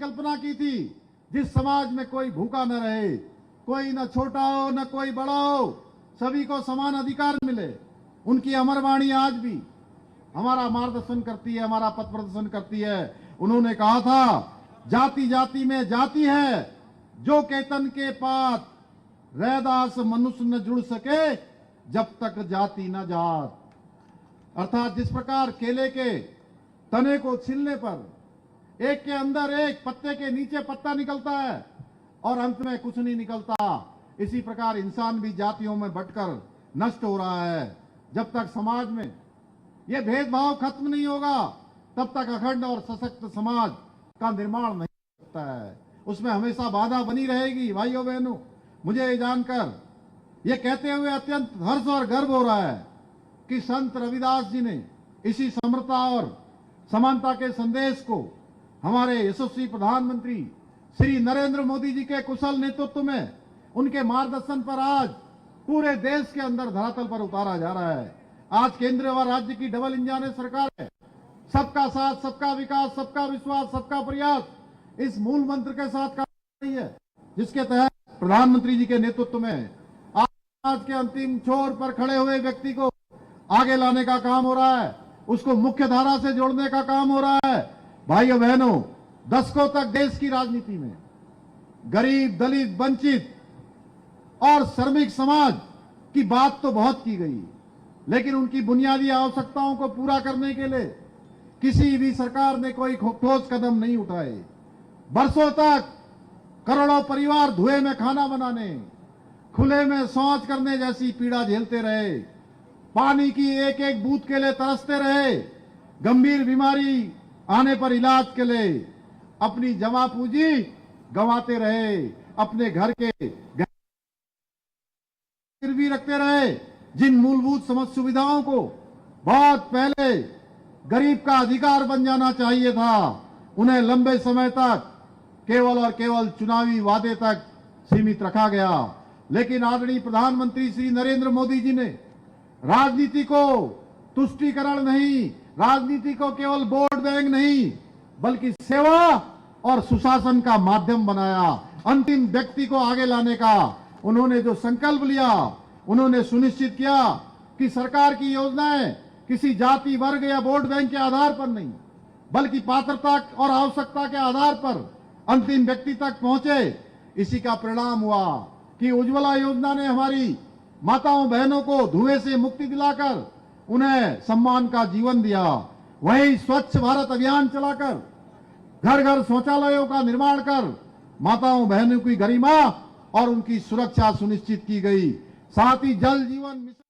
कल्पना की थी जिस समाज में कोई भूखा न रहे, कोई न छोटा हो न कोई बड़ा हो, सभी को समान अधिकार मिले। उनकी अमर वाणी आज भी हमारा मार्गदर्शन करती है, हमारा पथ प्रदर्शन करती है। उन्होंने कहा था, जाति जाति में जाति है, जो केतन के पात, रैदास मनुष्य न जुड़ सके, जब तक जाति न जात। अर्थात जिस प्रकार केले के तने को छीलने पर एक के अंदर एक, पत्ते के नीचे पत्ता निकलता है और अंत में कुछ नहीं निकलता, इसी प्रकार इंसान भी जातियों में बंटकर नष्ट हो रहा है। जब तक समाज में यह भेदभाव खत्म नहीं होगा, तब तक अखंड और सशक्त समाज का निर्माण नहीं हो सकता है। उसमें हमेशा बाधा बनी रहेगी। भाइयों बहनों, मुझे ये जानकर ये कहते हुए अत्यंत हर्ष और गर्व हो रहा है कि संत रविदास जी ने इसी समरता और समानता के संदेश को हमारे यशस्वी प्रधानमंत्री श्री नरेंद्र मोदी जी के कुशल नेतृत्व में, उनके मार्गदर्शन पर आज पूरे देश के अंदर धरातल पर उतारा जा रहा है। आज केंद्र व राज्य की डबल इंजन सरकार है। सबका साथ, सबका विकास, सबका विश्वास, सबका प्रयास, इस मूल मंत्र के साथ काम कर रही है, जिसके तहत प्रधानमंत्री जी के नेतृत्व में आज के अंतिम छोर पर खड़े हुए व्यक्ति को आगे लाने का काम हो रहा है, उसको मुख्य धारा से जोड़ने का काम हो रहा है। भाइयों बहनों, दशकों तक देश की राजनीति में गरीब, दलित, वंचित और श्रमिक समाज की बात तो बहुत की गई, लेकिन उनकी बुनियादी आवश्यकताओं को पूरा करने के लिए किसी भी सरकार ने कोई ठोस कदम नहीं उठाए। बरसों तक करोड़ों परिवार धुएं में खाना बनाने, खुले में शौच करने जैसी पीड़ा झेलते रहे, पानी की एक एक बूंद के लिए तरसते रहे, गंभीर बीमारी आने पर इलाज के लिए अपनी जमा पूंजी गंवाते रहे, अपने घर के गिरवी रखते रहे। जिन मूलभूत सुविधाओं को बहुत पहले गरीब का अधिकार बन जाना चाहिए था, उन्हें लंबे समय तक केवल और केवल चुनावी वादे तक सीमित रखा गया। लेकिन आदरणीय प्रधानमंत्री श्री नरेंद्र मोदी जी ने राजनीति को तुष्टीकरण नहीं, राजनीति को केवल वोट बैंक नहीं, बल्कि सेवा और सुशासन का माध्यम बनाया। अंतिम व्यक्ति को आगे लाने का उन्होंने जो संकल्प लिया, उन्होंने सुनिश्चित किया कि सरकार की योजनाएं किसी जाति, वर्ग या वोट बैंक के आधार पर नहीं, बल्कि पात्रता और आवश्यकता के आधार पर अंतिम व्यक्ति तक पहुंचे। इसी का परिणाम हुआ कि उज्ज्वला योजना ने हमारी माताओं बहनों को धुएं से मुक्ति दिलाकर उन्हें सम्मान का जीवन दिया। वहीं स्वच्छ भारत अभियान चलाकर घर घर शौचालयों का निर्माण कर माताओं बहनों की गरिमा और उनकी सुरक्षा सुनिश्चित की गई। साथ ही जल जीवन मिशन